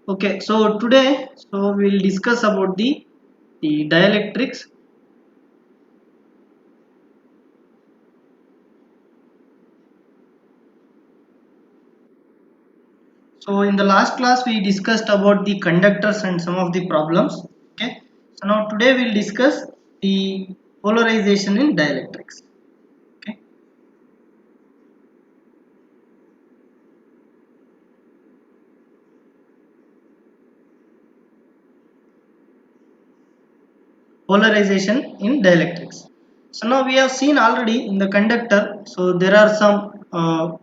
Okay, so today we'll discuss about the dielectrics. So in the last class we discussed about the conductors and some of the problems. Okay, so now today we'll discuss the polarization in dielectrics. Okay, polarization in dielectrics. So now we have seen already in the conductor. So there are some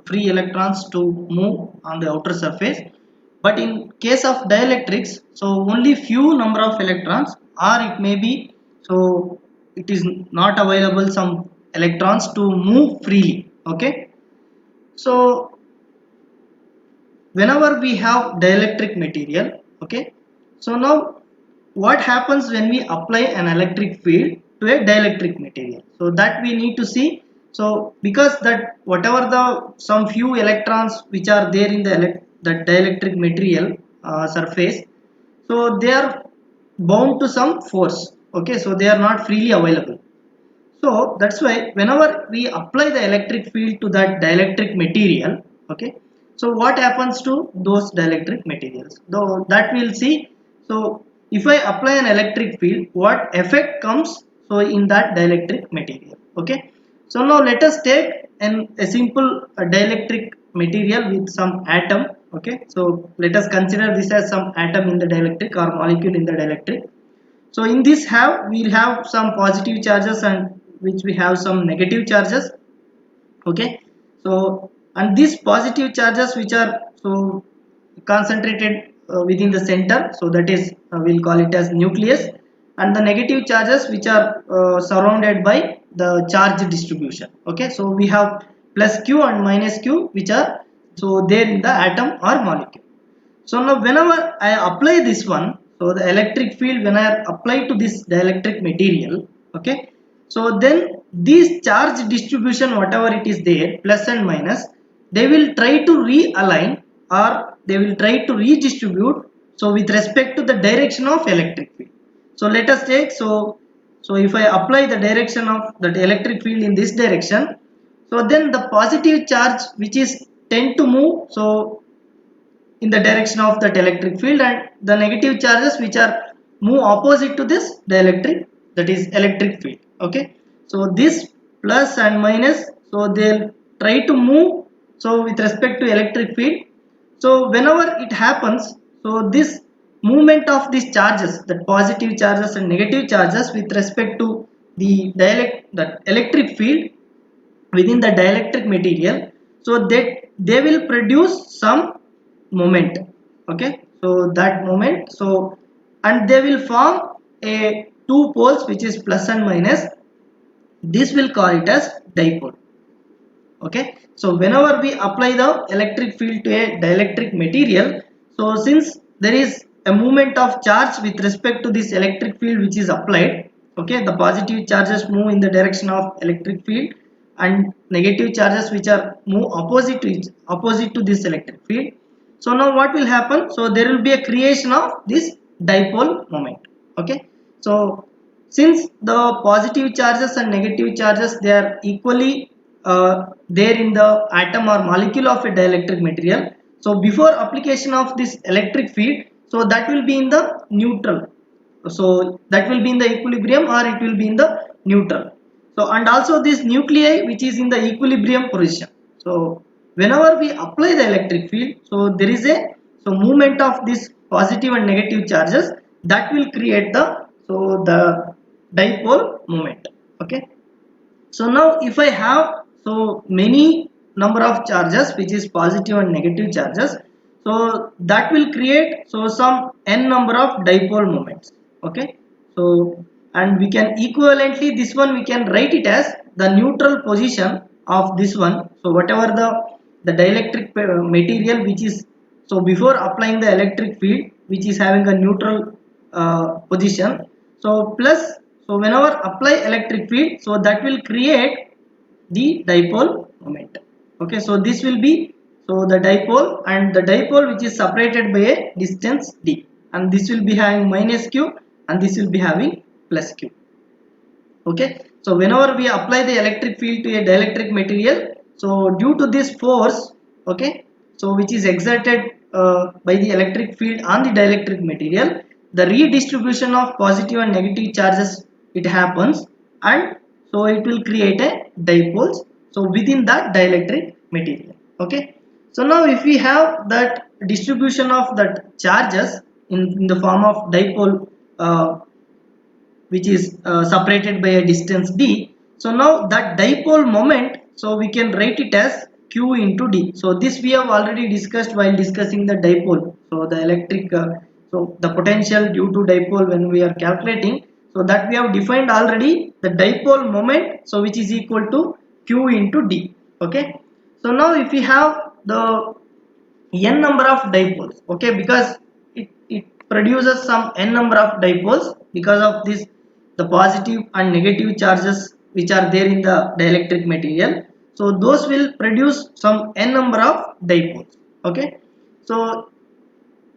free electrons to move on the outer surface. But in case of dielectrics, so only few number of electrons, or it may be, so it is not available some electrons to move freely. Okay, so whenever we have dielectric material, okay, so now what happens when we apply an electric field to a dielectric material, so that we need to see. So because that whatever the some few electrons which are there in the dielectric material surface, so they are bound to some force. Okay, so they are not freely available. So that's why whenever we apply the electric field to that dielectric material, okay, so what happens to those dielectric materials, though that we'll see. So if I apply an electric field, what effect comes so in that dielectric material. Okay, so now let us take a simple dielectric material with some atom. Okay, so let us consider this as some atom in the dielectric or molecule in the dielectric. So in this we'll have some positive charges and which we have some negative charges. Okay, so and these positive charges which are so concentrated within the center, so that is we'll call it as nucleus, and the negative charges which are surrounded by the charge distribution. Okay, so we have plus q and minus q which are so there in the atom or molecule. So now whenever I apply this one, so the electric field when I apply to this dielectric material, okay, so then this charge distribution whatever it is there, plus and minus, they will try to realign or they will try to redistribute, so with respect to the direction of electric field. So let us take, so if I apply the direction of that electric field in this direction, so then the positive charge which is tend to move, so in the direction of that electric field, and the negative charges which are move opposite to this dielectric, that is electric field. Okay, so this plus and minus, so they'll try to move so with respect to electric field. So whenever it happens, so this movement of these charges, that positive charges and negative charges with respect to the electric field within the dielectric material, so that they will produce some moment. Okay, so that moment, so and they will form a two poles which is plus and minus. This will call it as dipole. Okay, so whenever we apply the electric field to a dielectric material, so since there is a movement of charge with respect to this electric field which is applied, okay, the positive charges move in the direction of electric field and negative charges which are move opposite to this electric field. So now what will happen, so there will be a creation of this dipole moment. Okay, so since the positive charges and negative charges they are equally there in the atom or molecule of a dielectric material, so before application of this electric field, so that will be in the neutral, so that will be in the equilibrium or it will be in the neutral. So and also this nuclei which is in the equilibrium position. So whenever we apply the electric field, so there is a so movement of this positive and negative charges that will create the so the dipole moment. Okay, so now if I have so many number of charges which is positive and negative charges, so that will create so some n number of dipole moments. Okay, so and we can equivalently this one we can write it as the neutral position of this one. So whatever the dielectric material which is so before applying the electric field which is having a neutral position, so plus, so whenever apply electric field, so that will create the dipole moment. Okay, so this will be so the dipole, and the dipole which is separated by a distance d, and this will be having minus q and this will be having plus q. Okay, so whenever we apply the electric field to a dielectric material, so due to this force, okay, so which is exerted by the electric field on the dielectric material, the redistribution of positive and negative charges it happens, and so it will create a dipoles, so within that dielectric material. Okay, so now if we have that distribution of that charges in the form of dipole, which is separated by a distance d, so now that dipole moment, so we can write it as q into d. So this we have already discussed while discussing the dipole, so the electric so the potential due to dipole when we are calculating, so that we have defined already the dipole moment, so which is equal to q into d. Okay, so now if we have the n number of dipoles, okay, because it produces some n number of dipoles because of this, the positive and negative charges which are there in the dielectric material, so those will produce some n number of dipoles. Okay, so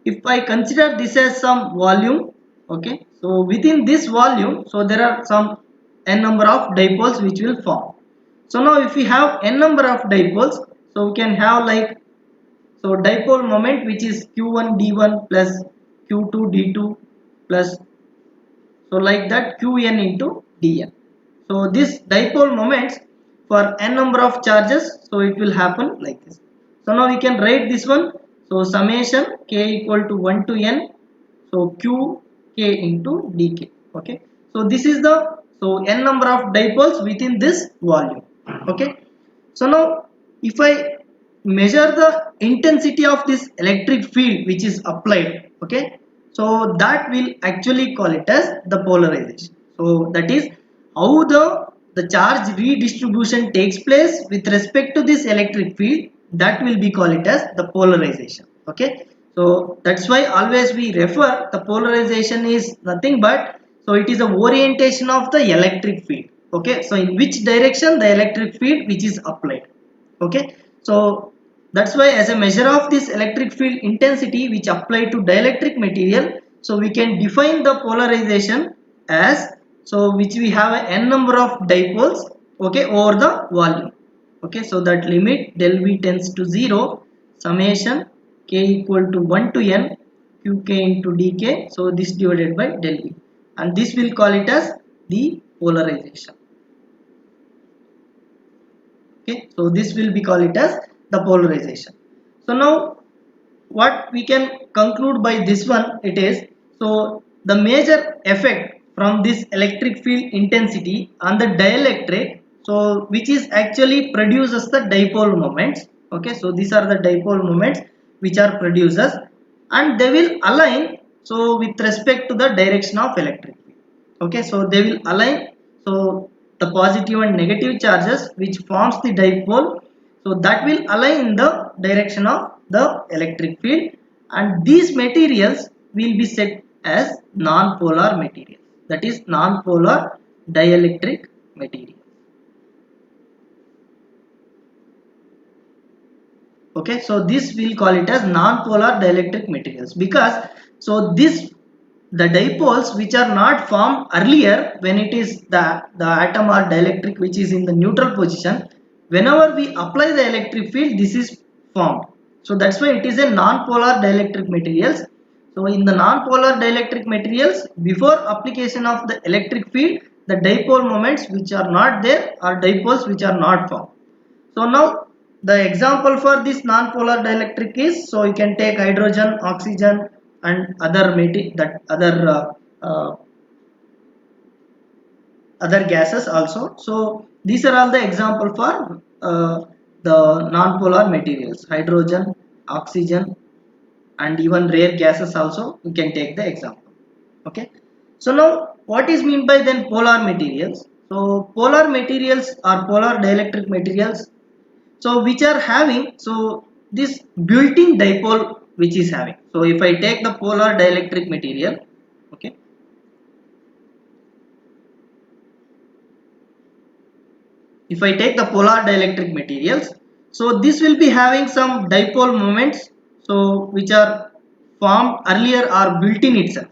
if I consider this as some volume, okay, so within this volume, so there are some n number of dipoles which will form. So now if we have n number of dipoles, so we can have like, so dipole moment which is q1 d1 plus q2 d2 plus, so like that qn into dn. So this dipole moments for n number of charges, so it will happen like this. So now we can write this one. So summation k equal to 1 to n, so q k into dk. Okay, so this is the, so n number of dipoles within this volume. Okay, so now if I measure the intensity of this electric field which is applied, okay, so that will actually call it as the polarization. So that is how the charge redistribution takes place with respect to this electric field, that will be called it as the polarization. Okay, so that's why always we refer the polarization is nothing but, so it is a orientation of the electric field. Okay, so in which direction the electric field which is applied. Okay, so that's why as a measure of this electric field intensity which apply to dielectric material, so we can define the polarization as, so which we have a n number of dipoles, okay, over the volume. Okay, so that limit del v tends to 0, summation k equal to 1 to n qk into dk, so this divided by del v, and this will call it as the polarization. Okay, so this will be called it as the polarization. So now what we can conclude by this one, it is, so the major effect from this electric field intensity on the dielectric, so which is actually produces the dipole moments. Okay, so these are the dipole moments which are producers, and they will align, so with respect to the direction of electric field. Okay, so they will align, so the positive and negative charges which forms the dipole, so that will align in the direction of the electric field, and these materials will be set as non-polar materials, that is non-polar dielectric material. Okay, so this we'll call it as non-polar dielectric materials, because so this, the dipoles which are not formed earlier when it is the atom or dielectric which is in the neutral position, whenever we apply the electric field this is formed, so that's why it is a non-polar dielectric materials. So in the non-polar dielectric materials, before application of the electric field, the dipole moments which are not there are dipoles which are not formed. So now the example for this non-polar dielectric is, so you can take hydrogen, oxygen, and other other gases also. So these are all the example for the non-polar materials, hydrogen, oxygen, and even rare gases also. You can take the example. Okay. So now what is meant by then polar materials? So polar materials are polar dielectric materials, so which are having, so this built-in dipole which is having. So if I take the polar dielectric material, okay, if I take the polar dielectric materials, So this will be having some dipole moments, so which are formed earlier or built in itself.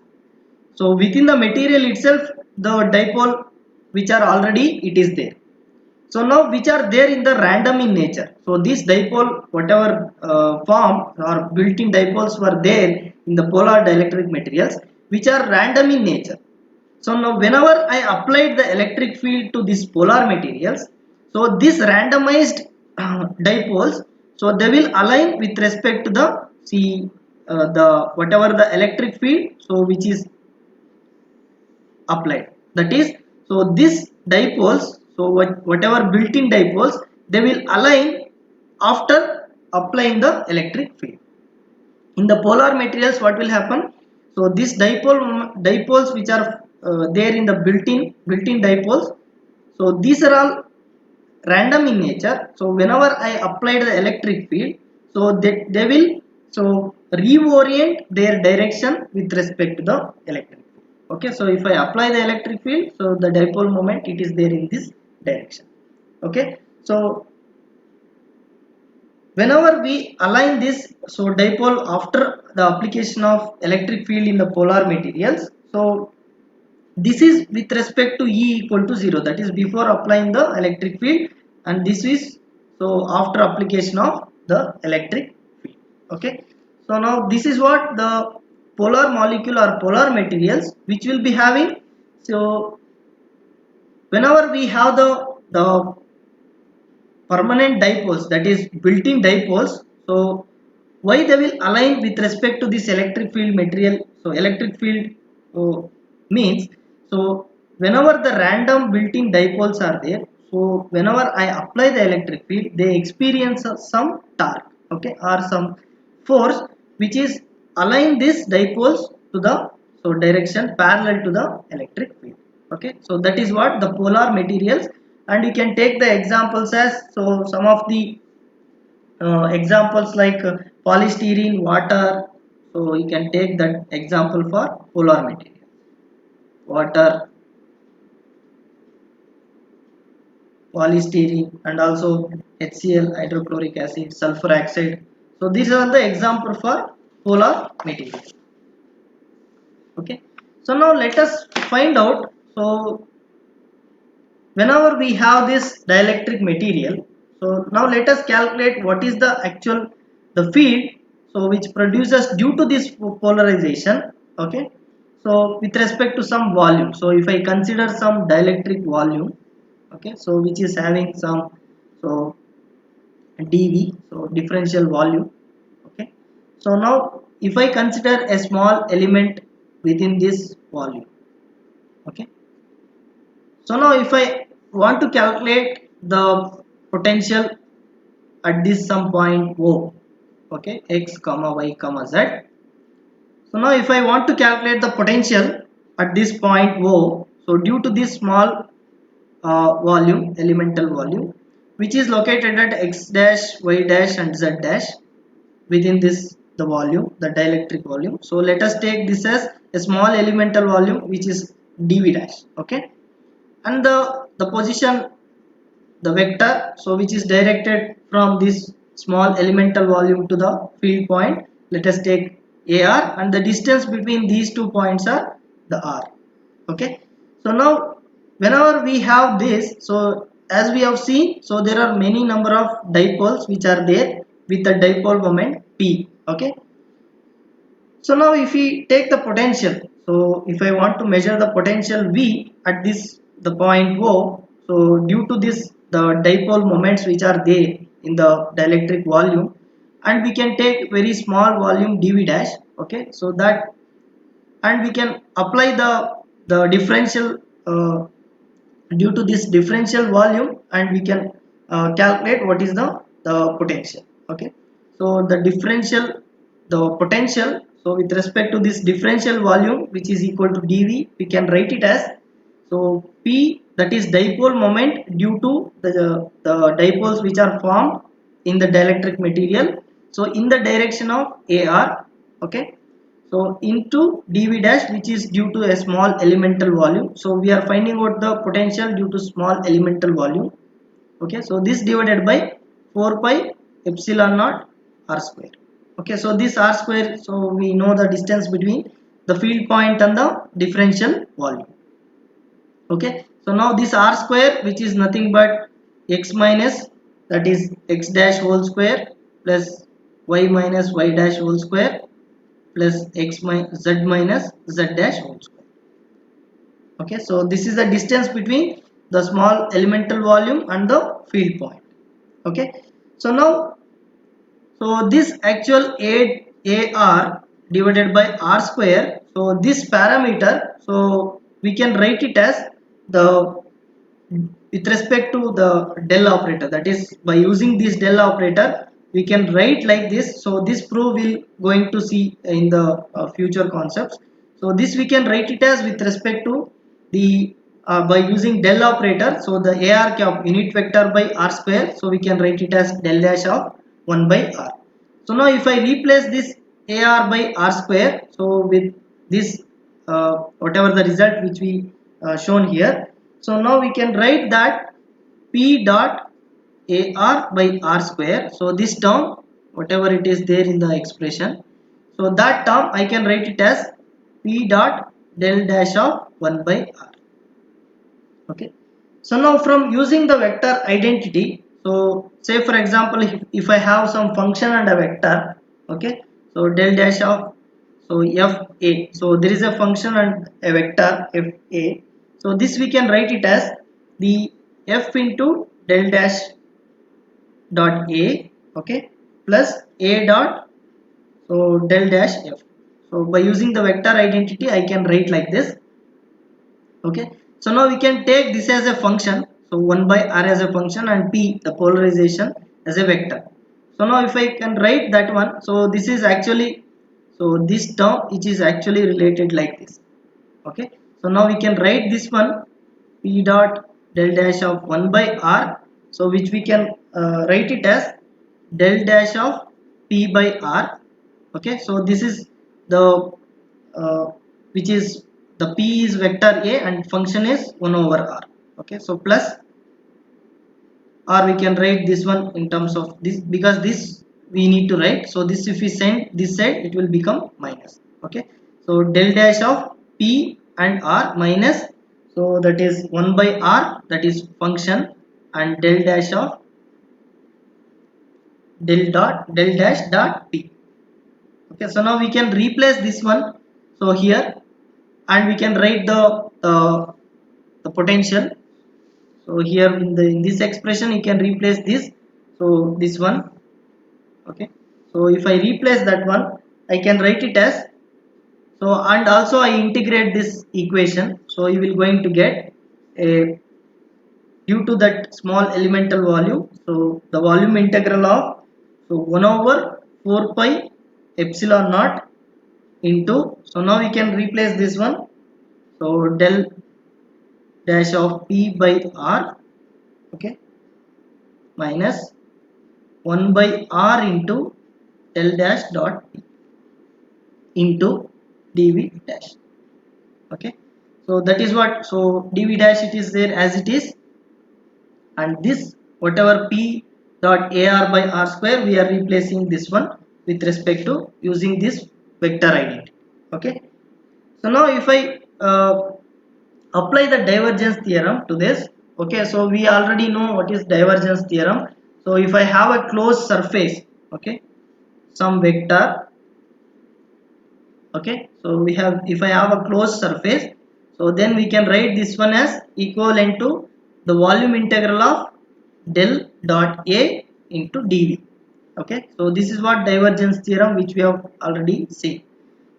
So within the material itself, the dipole which are already it is there. So now which are there in the random in nature. So this dipole, whatever form or built-in dipoles were there in the polar dielectric materials, which are random in nature. So now whenever I applied the electric field to these polar materials, so this randomized dipoles, so they will align with respect to the the whatever the electric field, so which is applied. That is, so this dipoles, so whatever built-in dipoles, they will align after applying the electric field. In the polar materials, what will happen? So this dipoles which are there in the built-in dipoles, so these are all random in nature. So whenever I applied the electric field, so they will so reorient their direction with respect to the electric field. Okay, so if I apply the electric field, so the dipole moment it is there in this direction. Okay, so whenever we align this so dipole after the application of electric field in the polar materials, so this is with respect to E equal to 0, that is before applying the electric field, and this is so after application of the electric field. Okay, so now this is what the polar molecule or polar materials which will be having. So whenever we have the permanent dipoles, that is built-in dipoles, so why they will align with respect to this electric field material. So electric field means, so whenever the random built-in dipoles are there, so whenever I apply the electric field, they experience some torque, okay, or some force which is align these dipoles to the so direction parallel to the electric field. Okay, so that is what the polar materials. And you can take the examples as, so some of the examples like polystyrene, water. So you can take that example for polar material: water, polystyrene, and also HCl, hydrochloric acid, sulfur oxide. So these are the example for polar materials. Okay, so now let us find out. So whenever we have this dielectric material, so now let us calculate what is the actual the field so which produces due to this polarization. Okay, so with respect to some volume, so if I consider some dielectric volume, okay, so which is having some so dV, so differential volume. Okay, so now if I consider a small element within this volume, okay, so now if I want to calculate the potential at this some point O, okay, x comma y comma z. So now if I want to calculate the potential at this point O, so due to this small volume, elemental volume, which is located at x dash, y dash and z dash within this the volume, the dielectric volume. So let us take this as a small elemental volume which is dV dash. Okay, and the position, the vector, so which is directed from this small elemental volume to the field point, let us take AR, and the distance between these 2 points are the R. Okay, so now whenever we have this, so as we have seen, so there are many number of dipoles which are there with the dipole moment P. Okay, so now if we take the potential, so if I want to measure the potential V at this the point O, so due to this the dipole moments which are there in the dielectric volume, and we can take very small volume dV dash. Okay, so that, and we can apply the differential due to this differential volume, and we can calculate what is the potential. Okay, so the differential, the potential, so with respect to this differential volume which is equal to dV, we can write it as, so P, that is dipole moment due to the dipoles which are formed in the dielectric material, so in the direction of AR. Okay, so into dV dash which is due to a small elemental volume. So we are finding out the potential due to small elemental volume. Okay, so this divided by 4 pi epsilon naught r square. Okay, so this r square, so we know the distance between the field point and the differential volume. Okay, so now this r square, which is nothing but x minus, that is x dash whole square, plus y minus y dash whole square, plus z minus z dash whole square. Okay, so this is the distance between the small elemental volume and the field point. Okay, so now, so this actual AR divided by R square, so this parameter, so we can write it as the, with respect to the del operator, that is by using this del operator we can write like this. So this proof will going to see in the future concepts. So this we can write it as with respect to the by using del operator, so the AR cap unit vector by R square, so we can write it as del dash of 1 by R. So now if I replace this AR by R square, so with this whatever the result which we shown here, so now we can write that P dot AR by R square, so this term whatever it is there in the expression, so that term I can write it as P dot del dash of 1 by R. Okay, so now from using the vector identity, so say for example, if I have some function and a vector, okay, so del dash of, so fa, so there is a function and a vector fa, so this we can write it as the f into del dash dot a, okay, plus a dot, so del dash f. So by using the vector identity I can write like this. Okay, so now we can take this as a function, so 1 by r as a function and p the polarization as a vector. So now if I can write that one, so this is actually, so this term which is actually related like this. Okay, so now we can write this one p dot del dash of 1 by r, so which we can write it as del dash of p by r. Okay, so this is the uh, which is the p is vector a and function is 1 over r. Okay, so plus, or we can write this one in terms of this, because this we need to write, so this if we send this side it will become minus. Okay, so del dash of p and r minus, so that is 1 by r, that is function, and del dash of del dash dot p. Okay, so now we can replace this one, so here, and we can write the potential. So here in this expression you can replace this, so this one. Okay, so if I replace that one I can write it as, so, and also I integrate this equation, so you will going to get a, due to that small elemental volume, so the volume integral of, so 1 over 4 pi epsilon naught into, so now we can replace this one, so del dash of p by r, okay, minus 1 by r into del dash dot p into dv dash. Okay, so that is what, so dv dash it is there as it is, and this whatever p dot ar by r square we are replacing this one with respect to using this vector identity. Okay, so now if I apply the divergence theorem to this, okay, so we already know what is divergence theorem. So if I have a closed surface, okay, some vector, okay, so we have, if I have a closed surface, so then we can write this one as equivalent to the volume integral of del dot a into dv. Okay, so this is what divergence theorem which we have already seen.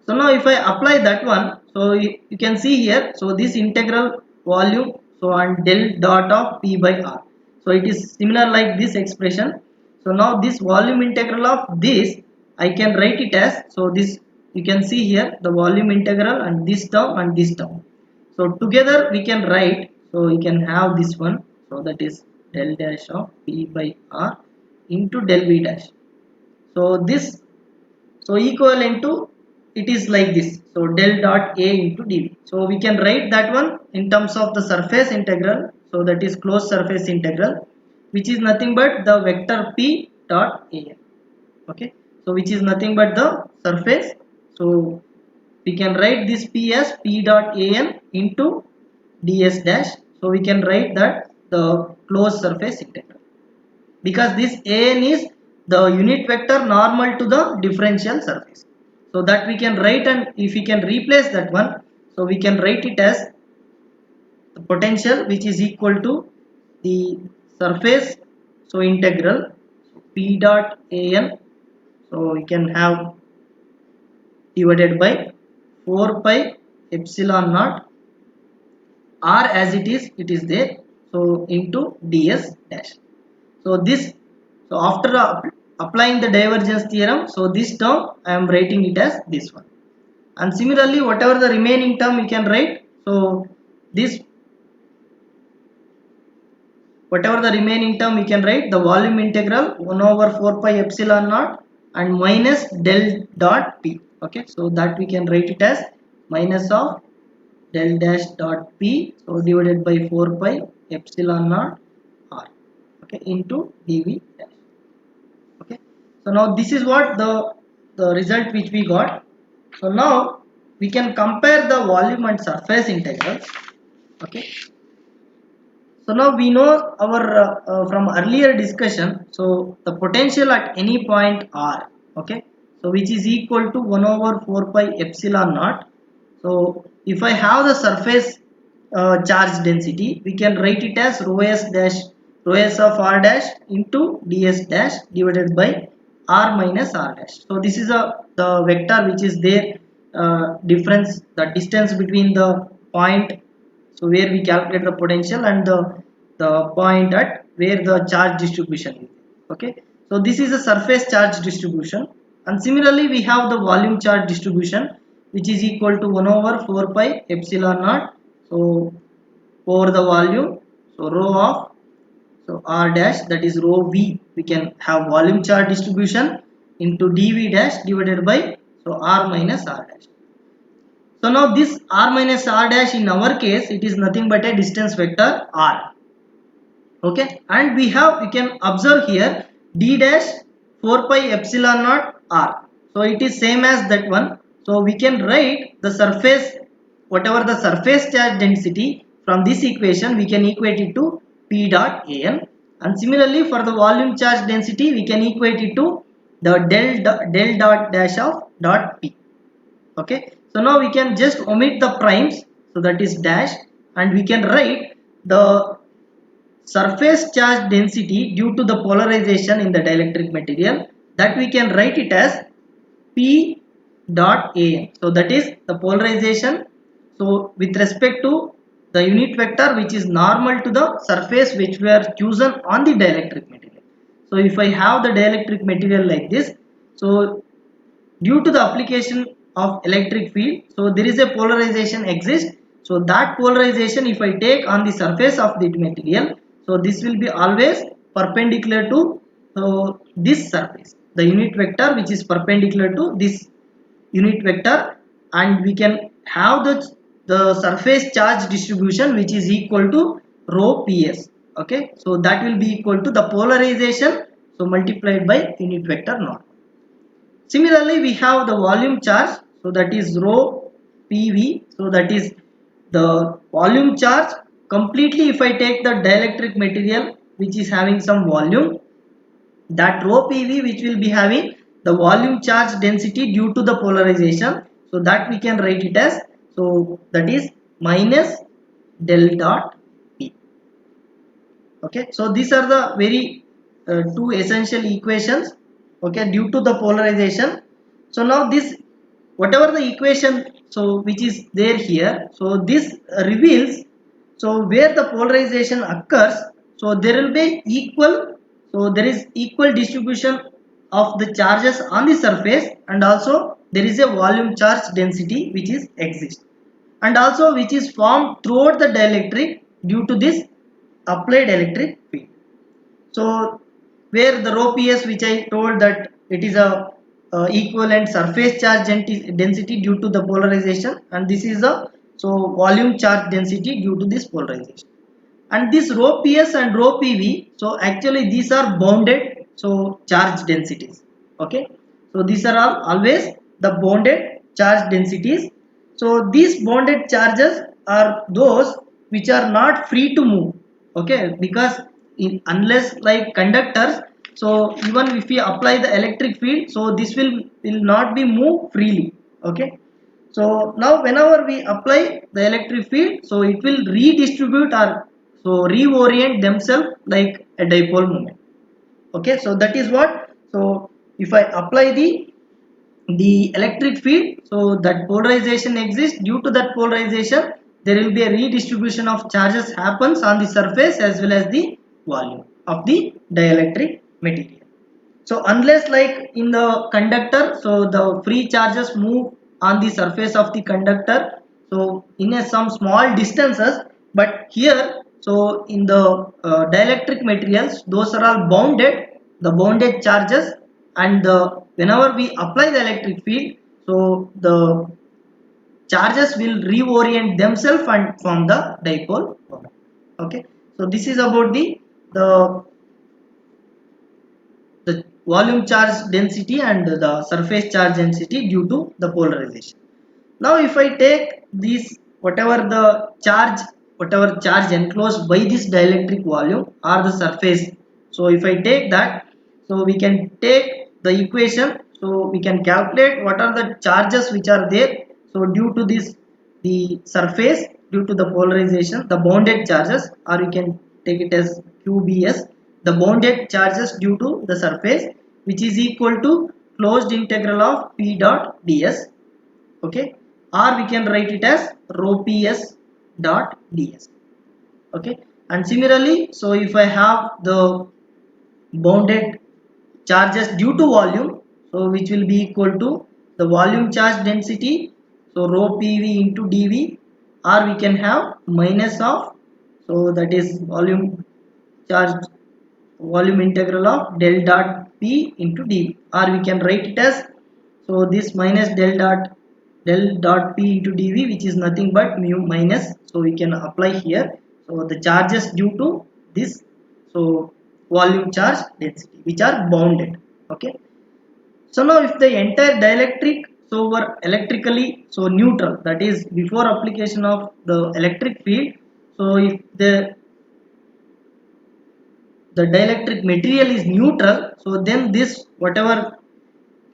So now if I apply that one, so you can see here, so this integral volume, so and del dot of p by r, so it is similar like this expression. So now this volume integral of this I can write it as, so this you can see here the volume integral and this term and this term, so together we can write, so you can have this one, so that is del dash of p by r into del v dash. So this, so equivalent to, it is like this, so del dot a into dv. So we can write that one in terms of the surface integral, so that is closed surface integral, which is nothing but the vector p dot an. Okay, so which is nothing but the surface. So we can write this p as p dot an into ds dash. So we can write that the closed surface integral, because this an is the unit vector normal to the differential surface. So that we can write, and if we can replace that one, so we can write it as the potential which is equal to the surface, so integral p dot an, so we can have divided by 4 pi epsilon naught r, as it is there, so into ds dash. So this, so after applying the divergence theorem, so this term I am writing it as this one. And similarly whatever the remaining term we can write, so this, whatever the remaining term we can write the volume integral 1 over 4 pi epsilon naught and minus del dot p. Okay, so that we can write it as minus of del dash dot p, so divided by 4 pi epsilon naught r, okay, into dv dash. Okay, so now this is what the result which we got. So now we can compare the volume and surface integrals. Okay, so now we know our from earlier discussion, so the potential at any point r, okay, so which is equal to 1 over 4 pi epsilon naught. So if I have the surface charge density, we can write it as rho s dash, rho s of r dash into ds dash divided by r minus r dash. So this is the vector which is there, difference, the distance between the point, so where we calculate the potential, and the point at where the charge distribution is. Okay, so this is a surface charge distribution, and similarly we have the volume charge distribution which is equal to 1 over 4 pi epsilon naught, so over the volume, so rho of, so r dash, that is rho v, we can have volume charge distribution into dv dash divided by, so r minus r dash. So now this r minus r dash in our case, it is nothing but a distance vector r. Okay, and we can observe here d dash 4 pi epsilon naught r, so it is same as that one. So we can write the surface, whatever the surface charge density, from this equation we can equate it to p dot an, and similarly for the volume charge density we can equate it to the del dot dash of dot p. Okay, so now we can just omit the primes, so that is dash, and we can write the surface charge density due to the polarization in the dielectric material, that we can write it as p dot an. So that is the polarization, so with respect to the unit vector which is normal to the surface which we are chosen on the dielectric material. So if I have the dielectric material like this, so due to the application of electric field, so there is a polarization exists. So that polarization if I take on the surface of the material, so this will be always perpendicular to this surface, the unit vector which is perpendicular to this unit vector, and we can have the surface charge distribution which is equal to rho ps. Okay, so that will be equal to the polarization, so multiplied by unit vector naught. Similarly we have the volume charge, so that is rho pv, so that is the volume charge completely. If I take the dielectric material which is having some volume, that rho pv which will be having the volume charge density due to the polarization, so that we can write it as, so that is minus del dot p. Okay, so these are the very two essential equations, okay, due to the polarization. So now this, whatever the equation, so which is there here, so this reveals, so where the polarization occurs, so there will be equal, so there is equal distribution of the charges on the surface, and also there is a volume charge density which is exists, and also which is formed throughout the dielectric due to this applied electric field. So where the rho ps which I told that it is a equivalent surface charge density due to the polarization, and this is the, so volume charge density due to this polarization. and this rho ps and rho pv, so actually these are bounded so charge densities. Okay, so these are all always the bounded charge densities. So these bounded charges are those which are not free to move. Okay, because unless like conductors, so even if we apply the electric field, so this will not be moved freely. Okay, so now whenever we apply the electric field, so it will redistribute or so reorient themselves like a dipole moment. Okay, so that is what. So if I apply the electric field, so that polarization exists. Due to that polarization, there will be a redistribution of charges happens on the surface as well as the volume of the dielectric material. So unless like in the conductor, so the free charges move on the surface of the conductor, so in some small distances. But here, so in the dielectric materials, those are all bounded, the bounded charges. And whenever we apply the electric field, so the charges will reorient themselves and form the dipole moment. Okay, so this is about the the volume charge density and the surface charge density due to the polarization. Now if I take this, whatever charge enclosed by this dielectric volume or the surface, so if I take that, so we can take the equation, so we can calculate what are the charges which are there. So due to this, the surface, due to the polarization, the bounded charges, or you can take it as qbs, the bounded charges due to the surface, which is equal to closed integral of p dot ds. Okay, or we can write it as rho ps dot ds. Okay, and similarly, so if I have the bounded charges due to volume, so which will be equal to the volume charge density, so rho pv into dv, or we can have minus of, so that is charge volume integral of del dot p into dv, or we can write it as, so this minus del dot p into dv, which is nothing but mu minus, so we can apply here, so the charges due to this, so volume charge density which are bounded. Okay, so now if the entire dielectric, so were electrically so neutral, that is before application of the electric field, so if the dielectric material is neutral, so then this whatever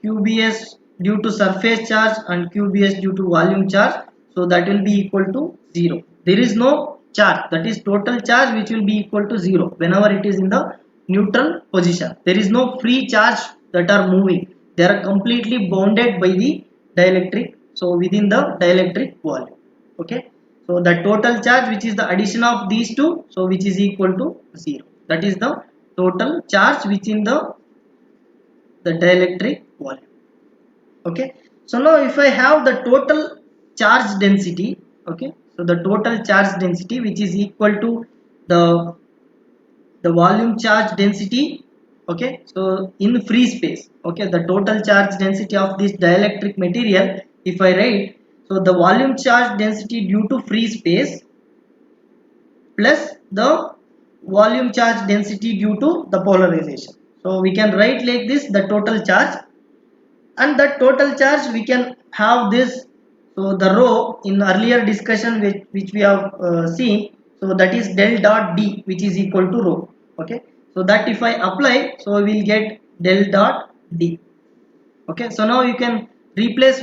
qbs due to surface charge and qbs due to volume charge, so that will be equal to 0. There is no charge, that is total charge, which will be equal to 0 whenever it is in the neutral position. There is no free charge that are moving, they are completely bounded by the dielectric, so within the dielectric volume. Okay, so the total charge, which is the addition of these two, so which is equal to 0, that is the total charge within the dielectric volume. Okay, so now if I have the total charge density, okay, so the total charge density which is equal to the volume charge density. Okay, so in free space, okay, the total charge density of this dielectric material, if I write, so the volume charge density due to free space plus the volume charge density due to the polarization, so we can write like this, the total charge. And that total charge we can have this, so the rho in earlier discussion which we have seen, so that is del dot d, which is equal to rho. Okay, so that if I apply, so we will get del dot d. Okay, so now you can replace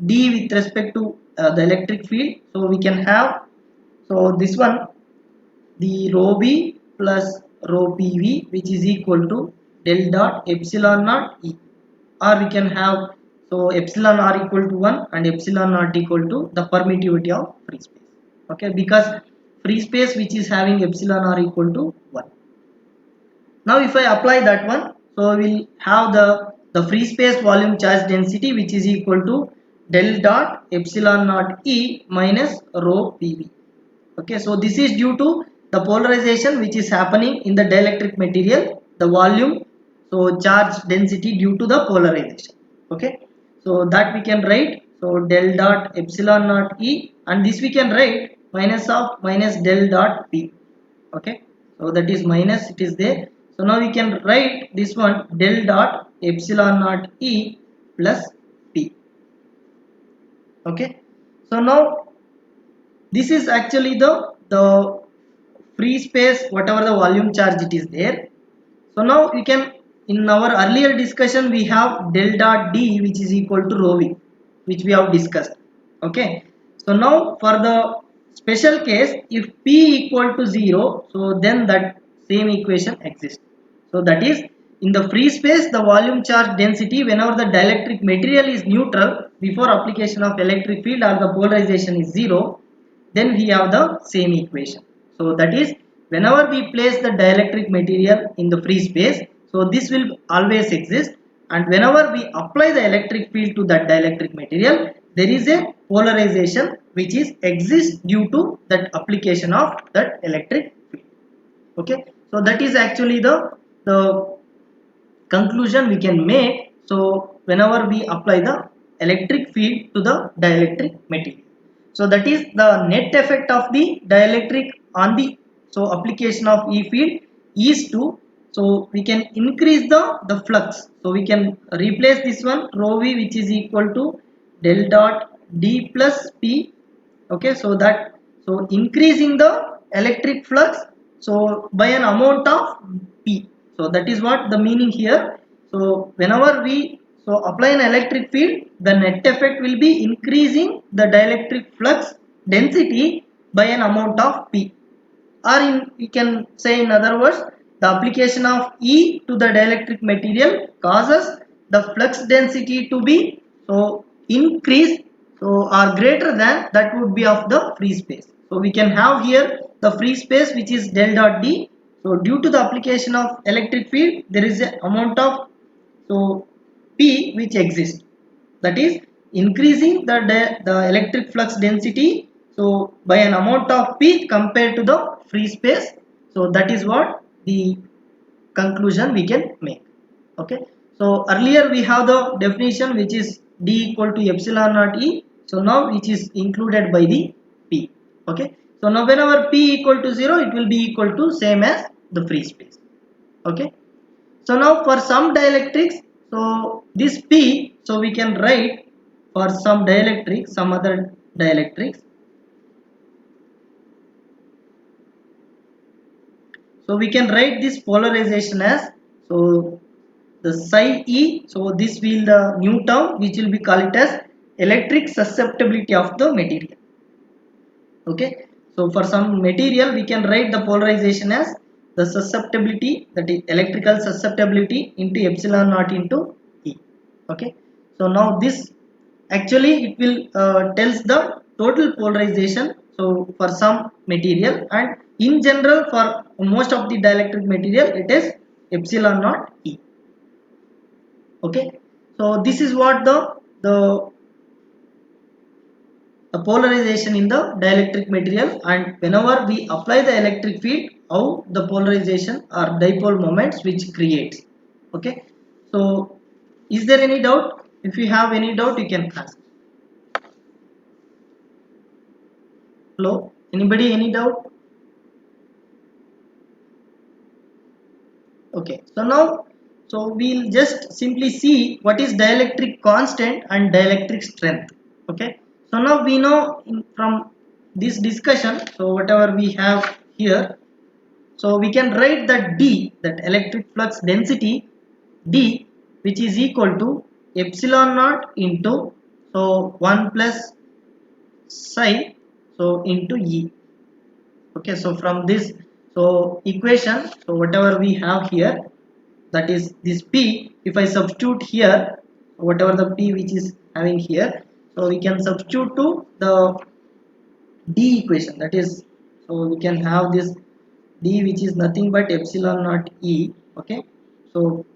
d with respect to the electric field, so we can have, so this one, the rho b plus rho pv, which is equal to del dot epsilon naught e, or we can have, so epsilon r equal to 1 and epsilon naught equal to the permittivity of free space. Okay, because free space which is having epsilon r equal to 1. Now if I apply that one, so we will have the free space volume charge density, which is equal to del dot epsilon naught e minus rho pv. Okay, so this is due to the polarization which is happening in the dielectric material, the volume, so charge density due to the polarization. Okay, so that we can write, so del dot epsilon naught e, and this we can write minus of minus del dot p. Okay, so that is minus, it is there. So now we can write this one, del dot epsilon naught E plus P. Okay, so now this is actually the free space, whatever the volume charge it is there. So now we can, in our earlier discussion we have del dot D which is equal to rho v, which we have discussed. Okay, so now for the special case, if P equal to 0, so then that same equation exists. So that is, in the free space the volume charge density whenever the dielectric material is neutral before application of electric field or the polarization is 0, then we have the same equation. So that is, whenever we place the dielectric material in the free space, so this will always exist, and whenever we apply the electric field to that dielectric material, there is a polarization which is exists due to that application of that electric field. Okay, so that is actually the conclusion we can make. So whenever we apply the electric field to the dielectric material, so that is the net effect of the dielectric on the, so application of E field is to, so we can increase the flux. So we can replace this one rho v which is equal to del dot D plus P. Okay, so that, so increasing the electric flux, so by an amount of P. So that is what the meaning here. So whenever we, so apply an electric field, the net effect will be increasing the dielectric flux density by an amount of P. Or in, we can say in other words, the application of E to the dielectric material causes the flux density to be, so increased, so or greater than that would be of the free space. So we can have here the free space which is del dot D. So due to the application of electric field, there is a amount of, so P which exists, that is increasing the electric flux density, so by an amount of P compared to the free space. So that is what the conclusion we can make. Okay, so earlier we have the definition which is D equal to epsilon naught E, so now which is included by the P. Okay, so now whenever P equal to 0, it will be equal to same as the free space. Okay, so now for some dielectrics, so this P, so we can write for some dielectrics, some other dielectrics. So we can write this polarization as, so the psi E, so this will the new term which will be called it as electric susceptibility of the material. Okay, so for some material we can write the polarization as the susceptibility, that is electrical susceptibility into epsilon naught into E. Okay, so now this actually it will tells the total polarization, so for some material, and in general for most of the dielectric material it is epsilon naught E. Okay, so this is what the polarization in the dielectric material, and whenever we apply the electric field, how the polarization or dipole moments which creates. Okay, so is there any doubt? If you have any doubt, you can ask. Hello, anybody, any doubt? Okay, so now, so we'll just simply see what is dielectric constant and dielectric strength. Okay, so now we know from this discussion, so whatever we have here, so we can write that D, that electric flux density D, which is equal to epsilon naught into, so 1 plus psi, so into E. Okay, so from this, so equation, so whatever we have here, that is this P, if I substitute here whatever the P which is having here, so we can substitute to the D equation, that is, so we can have this D which is nothing but epsilon naught E. Okay, so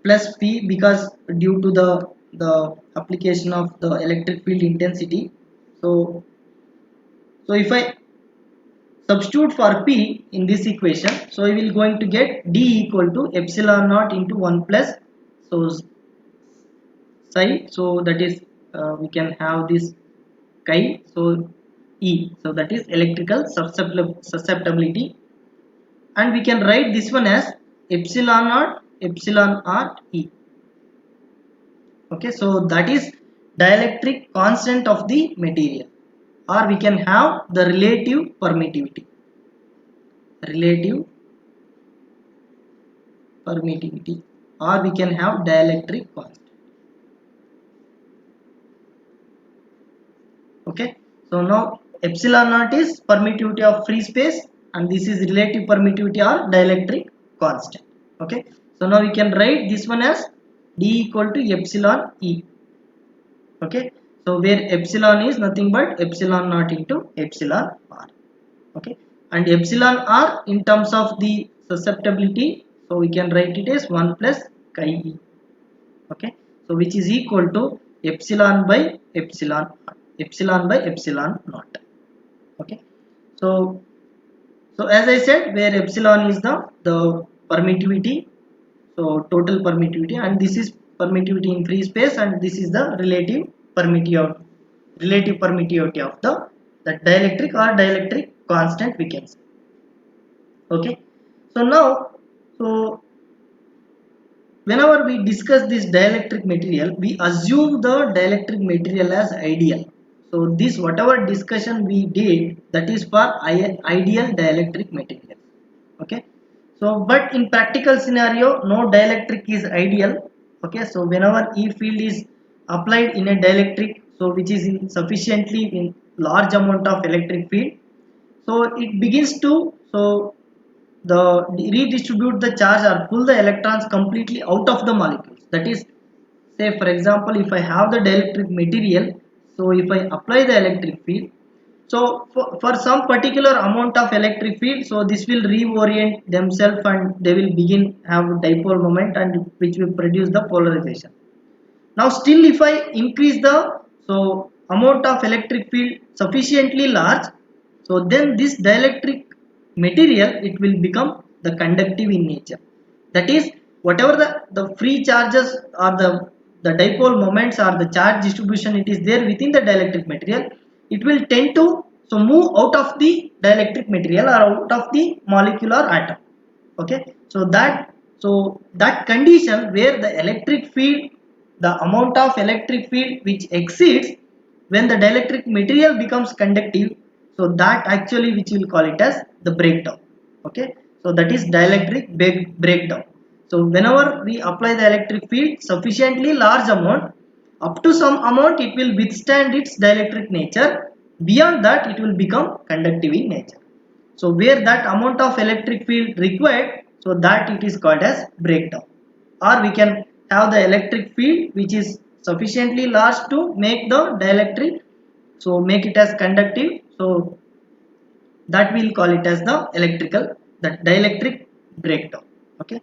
plus P, because due to the application of the electric field intensity. So if I substitute for P in this equation, so we will going to get D equal to epsilon naught into 1 plus, so psi, so that is we can have this chi, so E. So that is electrical susceptibility, and we can write this one as epsilon naught epsilon naught E. Okay, so that is dielectric constant of the material, or we can have the relative permittivity. Relative permittivity, or we can have dielectric constant. Okay, so now epsilon naught is permittivity of free space, and this is relative permittivity or dielectric constant. Okay, so now we can write this one as d equal to epsilon E. Okay, so where epsilon is nothing but epsilon naught into epsilon r. Okay, and epsilon r in terms of the susceptibility, so we can write it as 1 plus chi e. Okay, so which is equal to epsilon by epsilon naught, epsilon by epsilon naught. Okay, so as I said, where epsilon is the permittivity, so total permittivity, and this is permittivity in free space, and this is the relative permittivity of the dielectric or dielectric constant, we can say. Okay, so now, so whenever we discuss this dielectric material, we assume the dielectric material as ideal. So this whatever discussion we did, that is for ideal dielectric material. Okay, so but in practical scenario, no dielectric is ideal. Okay, so whenever E field is applied in a dielectric, so which is in sufficiently in large amount of electric field, so it begins to, so the redistribute the charge or pull the electrons completely out of the molecules. That is, say for example, if I have the dielectric material, so if I apply the electric field, so for some particular amount of electric field, so this will reorient themselves and they will begin have dipole moment, and which will produce the polarization. Now still if I increase the, so amount of electric field sufficiently large, so then this dielectric material, it will become the conductive in nature. That is, whatever the free charges or the dipole moments or the charge distribution it is there within the dielectric material, it will tend to, so move out of the dielectric material or out of the molecular atom. Okay, so that condition where the electric field, the amount of electric field which exceeds when the dielectric material becomes conductive, so that actually which will call it as the breakdown. Okay, so that is dielectric breakdown. So whenever we apply the electric field sufficiently large amount, up to some amount it will withstand its dielectric nature, beyond that it will become conductive in nature. So where that amount of electric field required, so that it is called as breakdown. Or we can have the electric field which is sufficiently large to make the dielectric, so make it as conductive, so that we'll call it as the dielectric breakdown. Okay,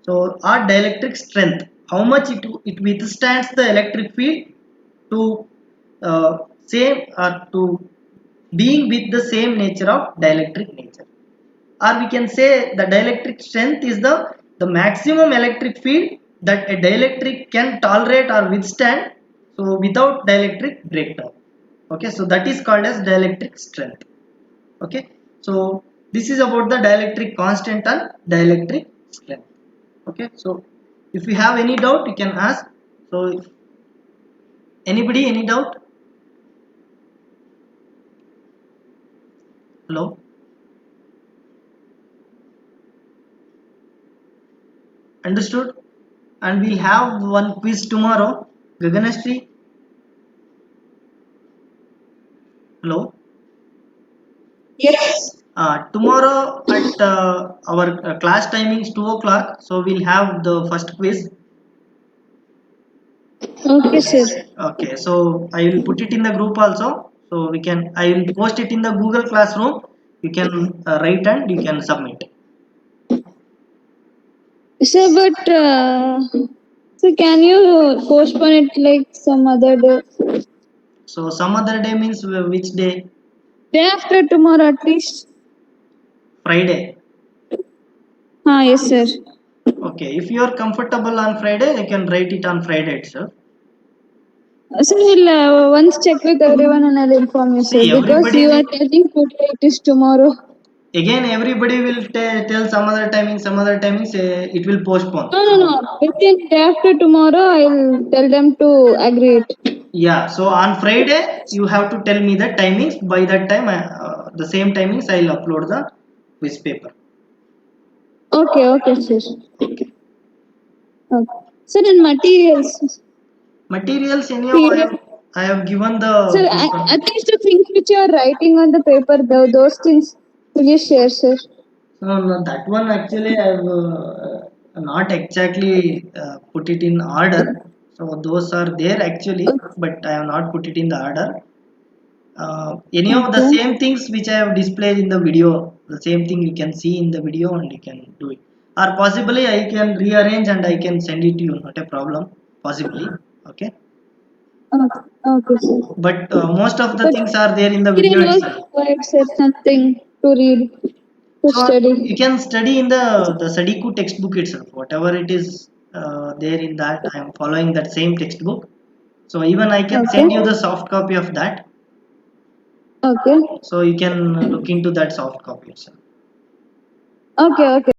so our dielectric strength, how much it withstands the electric field to same or to being with the same nature of dielectric nature. Or we can say the dielectric strength is the maximum electric field that a dielectric can tolerate or withstand, so without dielectric breakdown. Okay, so that is called as dielectric strength. Okay, so this is about the dielectric constant and dielectric strength. Okay, so if you have any doubt you can ask. So if anybody, any doubt? Hello? Understood? And we'll have one quiz tomorrow. Gaganashri, hello? Yes. Tomorrow at our class timings 2 o'clock, so we'll have the first quiz. Okay, sir. Okay, so I will put it in the group also. So I will post it in the Google Classroom. You can write and you can submit. Sir, but so can you postpone it like some other day? So some other day means which day? Day after tomorrow at least. Friday. Yes, sir. Okay, if you are comfortable on Friday, you can write it on Friday itself. Sir, we'll once check with everyone and I'll inform you, sir. See, Because everybody you are will, telling today, it is tomorrow. again, everybody will tell some other timings, it will postpone. No, no, So, no. Within day after tomorrow, I'll tell them to agree it. yeah, so on Friday, you have to tell me the timings. By that time, the same timings, I'll upload the quiz paper. Okay, okay, sir. Okay. Okay. Sir, in materials, Materials, anyhow, period. I have given Sir, the brief on. at least the things which you are writing on the paper, those things, will you share, sir? No, no, that one actually I've not exactly put it in order. So those are there actually, but I have not put it in the order. Any of the Okay. same things which I have displayed in the video, the same thing you can see in the video and you can do it. Or possibly I can rearrange and I can send it to you, not a problem. Possibly, okay. Okay, okay, sir. But most of the But things are there in the video material was itself. required, sir, something to read, to So you study. can study in the Sadiku textbook itself. Whatever it is there in that, I am following that same textbook. So even I can Okay, send you the soft copy of that. okay, So you can look into that soft copy itself. okay, okay.